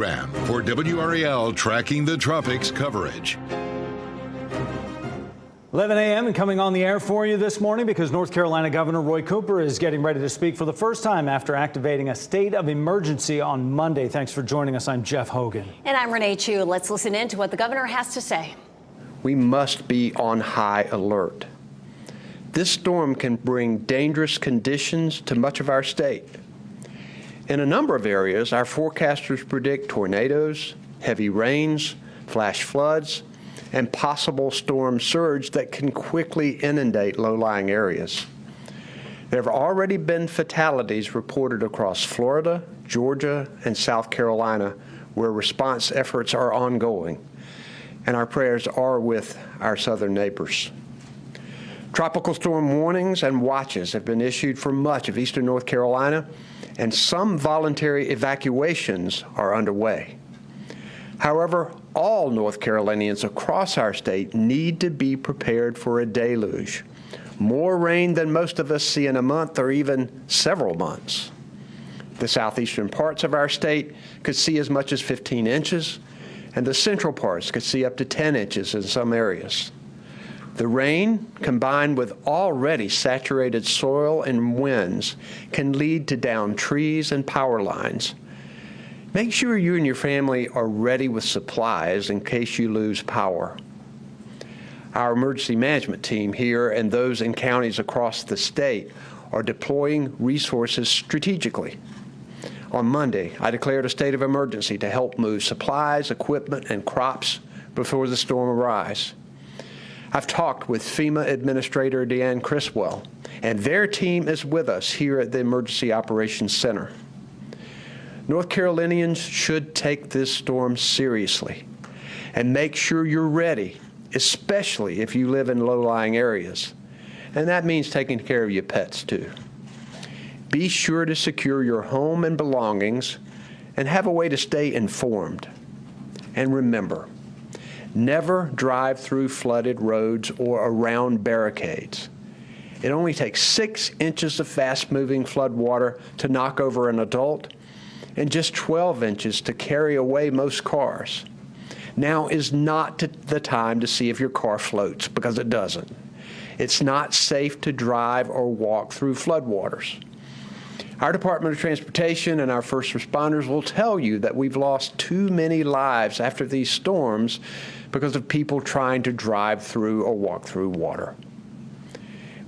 For WRAL Tracking the Tropics coverage. 11 a.m. and coming on the air for you this morning because North Carolina Governor Roy Cooper is getting ready to speak for the first time after activating a state of emergency on Monday. Thanks for joining us. I'm Jeff Hogan. And I'm Renee Chu. Let's listen in to what the governor has to say. We must be on high alert. This storm can bring dangerous conditions to much of our state. In a number of areas, our forecasters predict tornadoes, heavy rains, flash floods, and possible storm surge that can quickly inundate low-lying areas. There have already been fatalities reported across Florida, Georgia, and South Carolina, where response efforts are ongoing, and our prayers are with our southern neighbors. Tropical storm warnings and watches have been issued for much of eastern North Carolina, and some voluntary evacuations are underway. However, all North Carolinians across our state need to be prepared for a deluge, more rain than most of us see in a month or even several months. The southeastern parts of our state could see as much as 15 inches, and the central parts could see up to 10 inches in some areas. The rain, combined with already saturated soil and winds, can lead to downed trees and power lines. Make sure you and your family are ready with supplies in case you lose power. Our emergency management team here and those in counties across the state are deploying resources strategically. On Monday, I declared a state of emergency to help move supplies, equipment, and crops before the storm arrives. I've talked with FEMA Administrator Deanne Criswell, and their team is with us here at the Emergency Operations Center. North Carolinians should take this storm seriously and make sure you're ready, especially if you live in low-lying areas. And that means taking care of your pets, too. Be sure to secure your home and belongings and have a way to stay informed. And remember, never drive through flooded roads or around barricades. It only takes 6 inches of fast-moving flood water to knock over an adult and just 12 inches to carry away most cars. Now is not the time to see if your car floats, because it doesn't. It's not safe to drive or walk through floodwaters. Our Department of Transportation and our first responders will tell you that we've lost too many lives after these storms because of people trying to drive through or walk through water.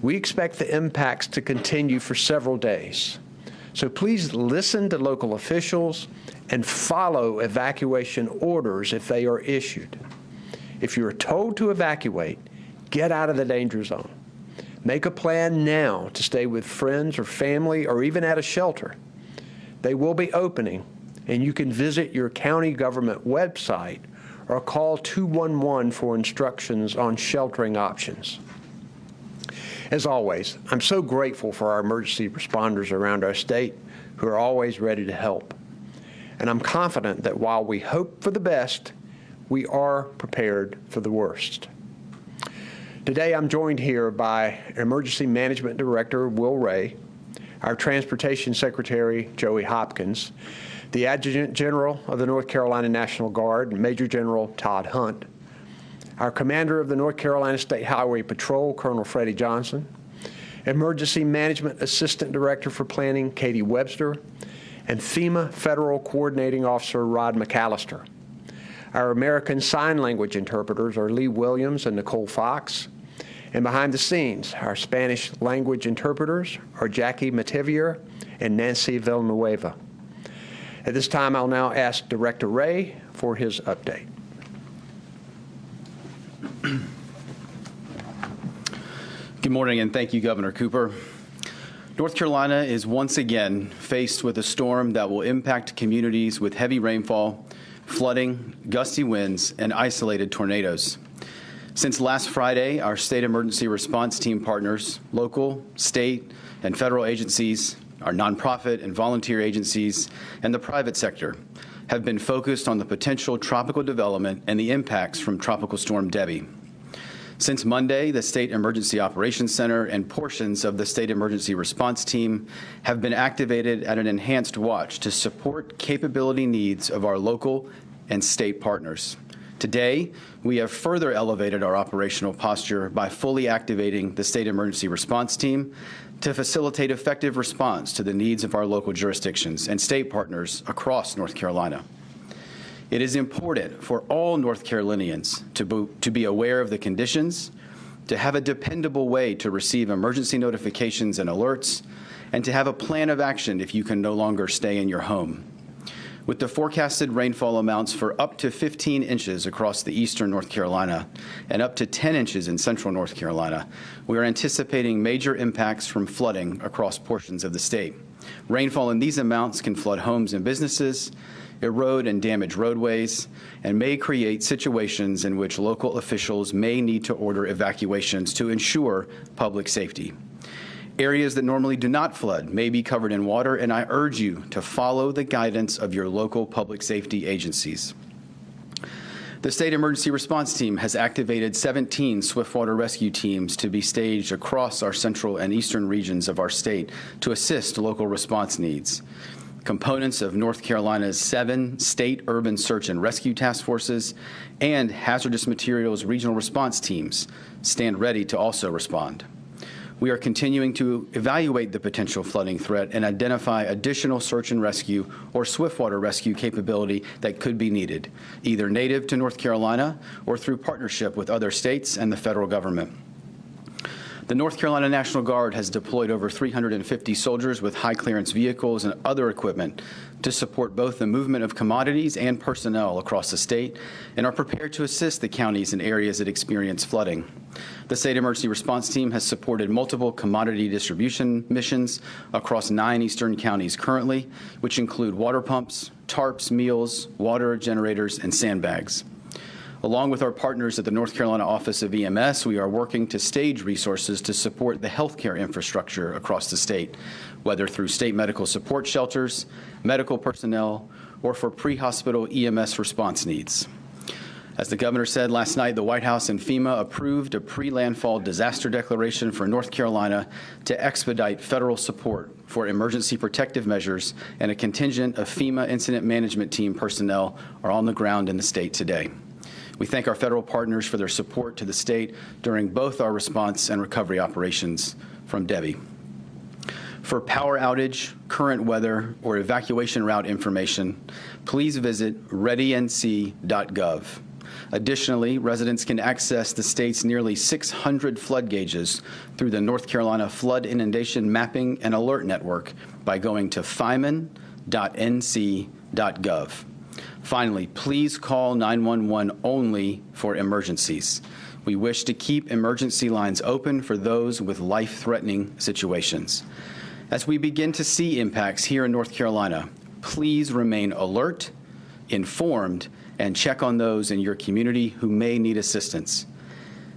We expect the impacts to continue for several days. So please listen to local officials and follow evacuation orders if they are issued. If you are told to evacuate, get out of the danger zone. Make a plan now to stay with friends or family or even at a shelter. They will be opening, and you can visit your county government website or call 211 for instructions on sheltering options. As always, I'm so grateful for our emergency responders around our state who are always ready to help. And I'm confident that while we hope for the best, we are prepared for the worst. Today, I'm joined here by Emergency Management Director Will Ray, our Transportation Secretary Joey Hopkins, the Adjutant General of the North Carolina National Guard, Major General Todd Hunt, our Commander of the North Carolina State Highway Patrol, Colonel Freddie Johnson, Emergency Management Assistant Director for Planning, Katie Webster, and FEMA Federal Coordinating Officer Rod McAllister. Our American Sign Language interpreters are Lee Williams and Nicole Fox. And behind the scenes, our Spanish language interpreters are Jackie Mativier and Nancy Villanueva. At this time, I'll now ask Director Ray for his update. Good morning, and thank you, Governor Cooper. North Carolina is once again faced with a storm that will impact communities with heavy rainfall, flooding, gusty winds, and isolated tornadoes. Since last Friday, our state emergency response team partners, local, state, and federal agencies, our nonprofit and volunteer agencies, and the private sector have been focused on the potential tropical development and the impacts from Tropical Storm Debby. Since Monday, the State Emergency Operations Center and portions of the State Emergency Response Team have been activated at an enhanced watch to support capability needs of our local and state partners. Today, we have further elevated our operational posture by fully activating the State Emergency Response Team to facilitate effective response to the needs of our local jurisdictions and state partners across North Carolina. It is important for all North Carolinians to be aware of the conditions, to have a dependable way to receive emergency notifications and alerts, and to have a plan of action if you can no longer stay in your home. With the forecasted rainfall amounts for up to 15 inches across the eastern North Carolina and up to 10 inches in central North Carolina, we are anticipating major impacts from flooding across portions of the state. Rainfall in these amounts can flood homes and businesses, erode and damage roadways, and may create situations in which local officials may need to order evacuations to ensure public safety. Areas that normally do not flood may be covered in water, and I urge you to follow the guidance of your local public safety agencies. The State Emergency Response Team has activated 17 swiftwater rescue teams to be staged across our central and eastern regions of our state to assist local response needs. Components of North Carolina's 7 state urban search and rescue task forces and hazardous materials regional response teams stand ready to also respond. We are continuing to evaluate the potential flooding threat and identify additional search and rescue or swiftwater rescue capability that could be needed, either native to North Carolina or through partnership with other states and the federal government. The North Carolina National Guard has deployed over 350 soldiers with high clearance vehicles and other equipment to support both the movement of commodities and personnel across the state and are prepared to assist the counties and areas that experience flooding. The State Emergency Response Team has supported multiple commodity distribution missions across 9 eastern counties currently, which include water pumps, tarps, meals, water generators, and sandbags. Along with our partners at the North Carolina Office of EMS, we are working to stage resources to support the healthcare infrastructure across the state, whether through state medical support shelters, medical personnel, or for pre-hospital EMS response needs. As the governor said last night, the White House and FEMA approved a pre-landfall disaster declaration for North Carolina to expedite federal support for emergency protective measures, and a contingent of FEMA Incident Management Team personnel are on the ground in the state today. We thank our federal partners for their support to the state during both our response and recovery operations. From Debby. For power outage, current weather, or evacuation route information, please visit readync.gov. Additionally, residents can access the state's nearly 600 flood gauges through the North Carolina Flood Inundation Mapping and Alert Network by going to fiman.nc.gov. Finally, please call 911 only for emergencies. We wish to keep emergency lines open for those with life-threatening situations. As we begin to see impacts here in North Carolina, please remain alert, informed, and check on those in your community who may need assistance.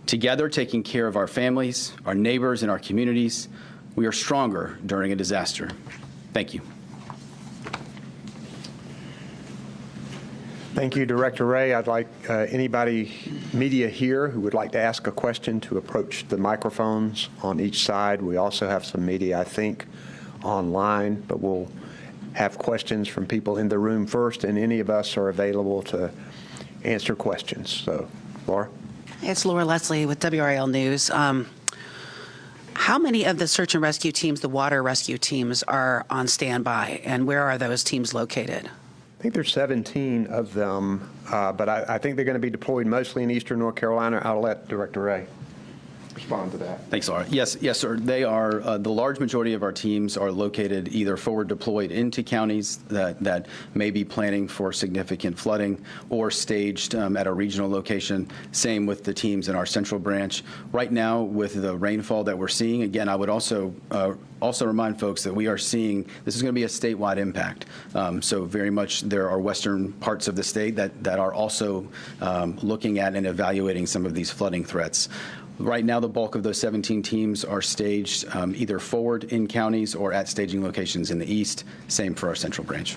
Together, taking care of our families, our neighbors, and our communities, we are stronger during a disaster. Thank you. Thank you, Director Ray. I'd like anybody, media here, who would like to ask a question to approach the microphones on each side. We also have some media, I think, online, but we'll have questions from people in the room first, and any of us are available to answer questions. So, Laura? It's Laura Leslie with WRAL News. How many of the search and rescue teams, the water rescue teams, are on standby, and where are those teams located? I think there's 17 of them, but I think they're going to be deployed mostly in eastern North Carolina. I'll let Director Ray respond to that. Thanks, Laura. Yes, sir. They are, the large majority of our teams are located either forward deployed into counties that may be planning for significant flooding or staged at a regional location. Same with the teams in our central branch. Right now, with the rainfall that we're seeing, again, I would also remind folks that we are seeing this is going to be a statewide impact. So very much there are western parts of the state that are also looking at and evaluating some of these flooding threats. Right now, the bulk of those 17 teams are staged either forward in counties or at staging locations in the east. Same for our central branch.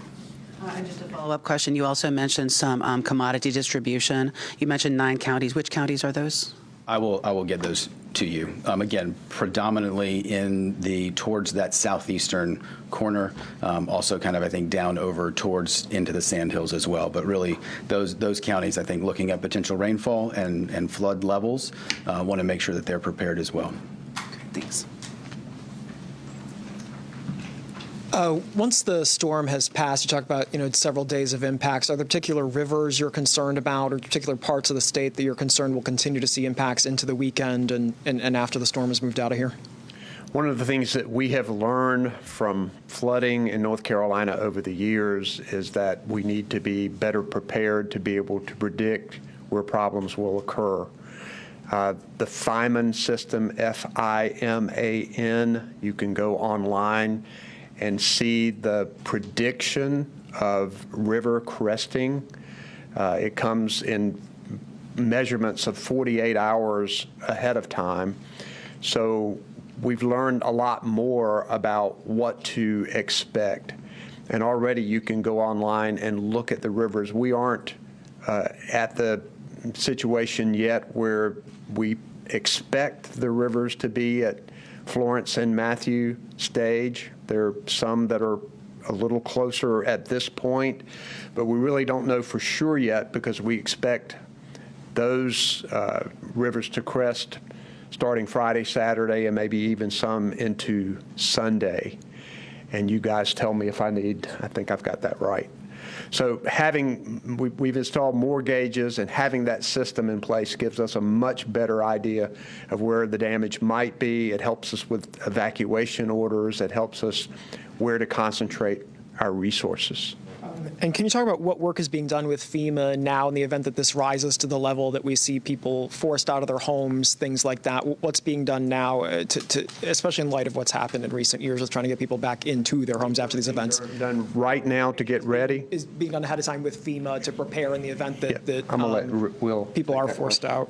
And just a follow-up question, you also mentioned some commodity distribution. You mentioned 9 counties. Which counties are those? I will get those to you. Again, predominantly towards that southeastern corner, also kind of, I think, down over towards into the Sandhills as well. But really, those counties, I think, looking at potential rainfall and flood levels, want to make sure that they're prepared as well. Thanks. Once the storm has passed, you talk about, several days of impacts. Are there particular rivers you're concerned about, or particular parts of the state that you're concerned will continue to see impacts into the weekend and after the storm has moved out of here? One of the things that we have learned from flooding in North Carolina over the years is that we need to be better prepared to be able to predict where problems will occur. The FIMAN system, FIMAN, you can go online and see the prediction of river cresting. It comes in measurements of 48 hours ahead of time. So we've learned a lot more about what to expect. And already you can go online and look at the rivers. We aren't at the situation yet where we expect the rivers to be at Florence and Matthew stage. There are some that are a little closer at this point, but we really don't know for sure yet because we expect those rivers to crest starting Friday, Saturday, and maybe even some into Sunday. And you guys tell me if I think I've got that right. So we've installed more gauges, and having that system in place gives us a much better idea of where the damage might be. It helps us with evacuation orders. It helps us where to concentrate our resources. And can you talk about what work is being done with FEMA now in the event that this rises to the level that we see people forced out of their homes, things like that? What's being done now, especially in light of what's happened in recent years with trying to get people back into their homes after these events? Done right now to get ready? Is being done ahead of time with FEMA to prepare in the event that I'm going to let Will. People are forced out?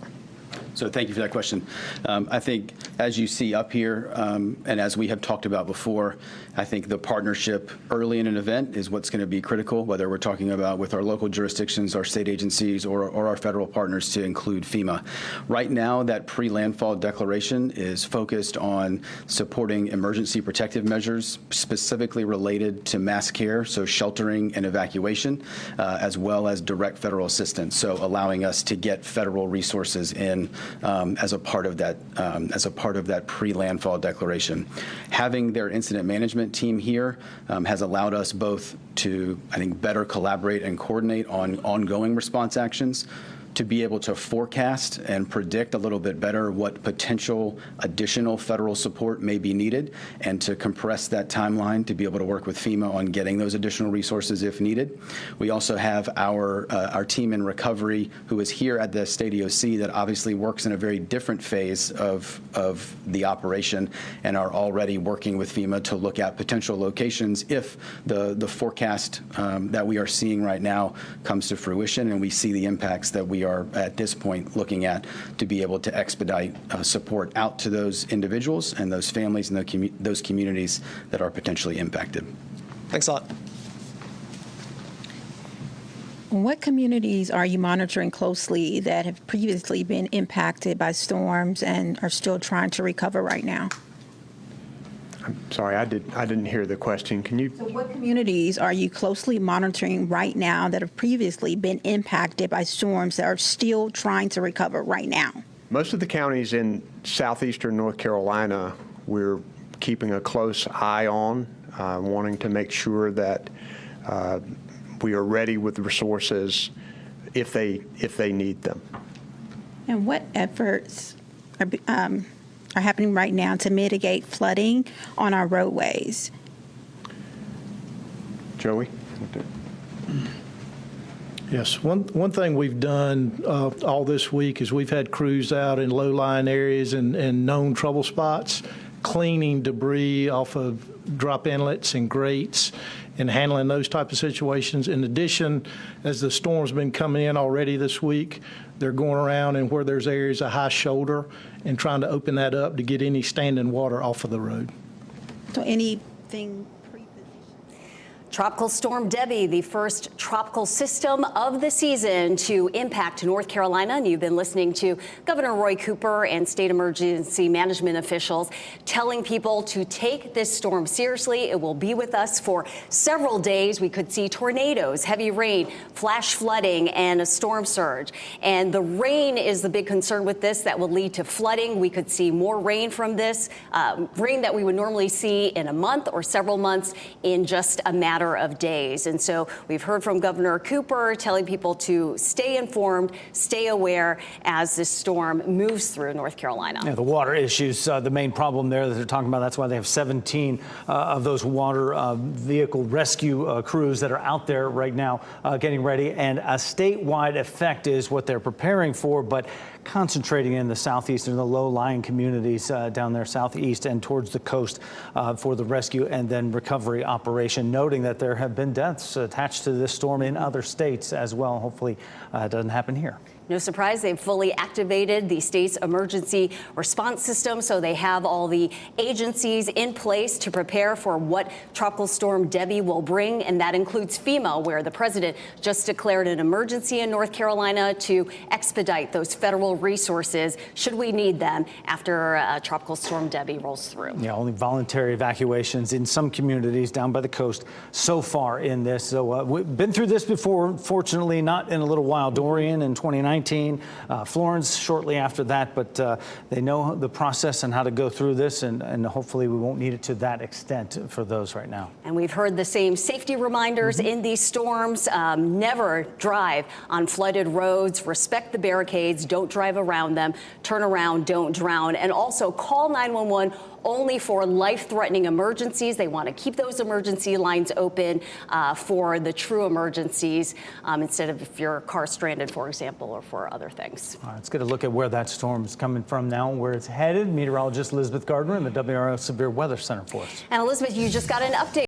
So thank you for that question. I think as you see up here, and as we have talked about before, I think the partnership early in an event is what's going to be critical, whether we're talking about with our local jurisdictions, our state agencies, or our federal partners to include FEMA. Right now, that pre-landfall declaration is focused on supporting emergency protective measures specifically related to mass care, so sheltering and evacuation, as well as direct federal assistance, so allowing us to get federal resources in as a part of that pre-landfall declaration. Having their incident management team here has allowed us both to, I think, better collaborate and coordinate on ongoing response actions, to be able to forecast and predict a little bit better what potential additional federal support may be needed, and to compress that timeline to be able to work with FEMA on getting those additional resources if needed. We also have our team in recovery who is here at the State EOC that obviously works in a very different phase of the operation, and are already working with FEMA to look at potential locations if the forecast that we are seeing right now comes to fruition and we see the impacts that we are at this point looking at, to be able to expedite support out to those individuals and those families and those communities that are potentially impacted. Thanks a lot. What communities are you monitoring closely that have previously been impacted by storms and are still trying to recover right now? I'm sorry, I didn't hear the question. Can you? So what communities are you closely monitoring right now that have previously been impacted by storms that are still trying to recover right now? Most of the counties in southeastern North Carolina, we're keeping a close eye on, wanting to make sure that we are ready with the resources if they need them. And what efforts are happening right now to mitigate flooding on our roadways? Joey? Yes, one thing we've done all this week is we've had crews out in low-lying areas and known trouble spots, cleaning debris off of drop inlets and grates and handling those type of situations. In addition, as the storm's been coming in already this week, they're going around and where there's areas of high shoulder and trying to open that up to get any standing water off of the road. So anything pre-positioned? Tropical Storm Debby, the first tropical system of the season to impact North Carolina. And you've been listening to Governor Roy Cooper and state emergency management officials telling people to take this storm seriously. It will be with us for several days. We could see tornadoes, heavy rain, flash flooding, and a storm surge. And the rain is the big concern with this that will lead to flooding. We could see more rain from this, rain that we would normally see in a month or several months in just a matter of days. And so we've heard from Governor Cooper telling people to stay informed, stay aware as this storm moves through North Carolina. Yeah, the water issues, the main problem there that they're talking about. That's why they have 17 of those water vehicle rescue crews that are out there right now getting ready. And a statewide effect is what they're preparing for, but concentrating in the southeast and the low-lying communities down there southeast and towards the coast for the rescue and then recovery operation, noting that there have been deaths attached to this storm in other states as well. Hopefully it doesn't happen here. No surprise, they've fully activated the state's emergency response system, so they have all the agencies in place to prepare for what Tropical Storm Debby will bring, and that includes FEMA, where the president just declared an emergency in North Carolina to expedite those federal resources should we need them after Tropical Storm Debby rolls through. Yeah, only voluntary evacuations in some communities down by the coast so far in this. So we've been through this before, fortunately not in a little while. Dorian in 2019. Florence shortly after that, but they know the process and how to go through this, and hopefully we won't need it to that extent for those right now. And we've heard the same safety reminders in these storms. Never drive on flooded roads, respect the barricades, don't drive around them, turn around, don't drown, and also call 911 only for life-threatening emergencies. They want to keep those emergency lines open for the true emergencies instead of if your car's stranded, for example, or for other things. All right, let's get a look at where that storm is coming from now, where it's headed. Meteorologist Elizabeth Gardner in the WRAL Severe Weather Center for us. And Elizabeth, you just got an update.